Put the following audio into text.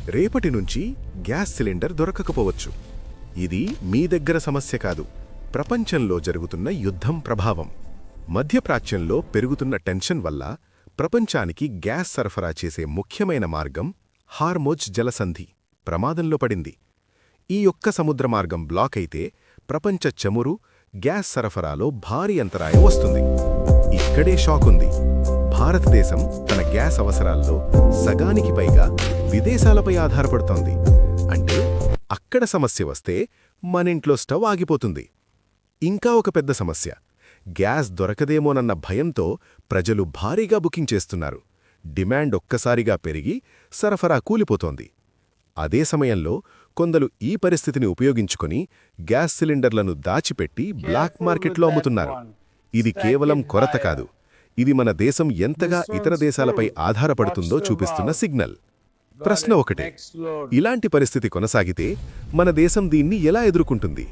రేపటి నుంచి gas cylinder దొరకకపోవచ్చు. ఇది మీ దగ్గర సమస్య కాదు, ప్రపంచంలో జరుగుతున్న యుద్ధం ప్రభావం. మధ్యప్రాచ్యంలో పెరుగుతున్న టెన్షన్ వల్ల ప్రపంచానికి గ్యాస్ సరఫరా చేసే ముఖ్యమైన మార్గం హార్మోజ్ జలసంధి ప్రమాదంలో పడింది. ఈ ఒక్క సముద్ర మార్గం బ్లాక్ అయితే ప్రపంచ చమురు, గ్యాస్ సరఫరాలో భారీ అంతరాయం వస్తుంది. ఇక్కడే షాకుంది. భారతదేశం తన గ్యాస్ అవసరాల్లో సగానికి పైగా విదేశాలపై ఆధారపడుతోంది. అంటే అక్కడ సమస్య వస్తే మనింట్లో స్టవ్ ఆగిపోతుంది. ఇంకా ఒక పెద్ద సమస్య, గ్యాస్ దొరకదేమోనన్న భయంతో ప్రజలు భారీగా బుకింగ్ చేస్తున్నారు. డిమాండ్ ఒక్కసారిగా పెరిగి సరఫరా కూలిపోతోంది. అదే సమయంలో కొందరు ఈ పరిస్థితిని ఉపయోగించుకొని గ్యాస్ సిలిండర్లను దాచిపెట్టి బ్లాక్ మార్కెట్లో అమ్ముతున్నారు. ఇది కేవలం కొరత కాదు, ఇది మన దేశం ఎంతగా ఇతర దేశాలపై ఆధారపడుతుందో చూపిస్తున్న సిగ్నల్. ప్రశ్న ఒకటే, ఇలాంటి పరిస్థితి కొనసాగితే మన దేశం దీన్ని ఎలా ఎదుర్కొంటుంది?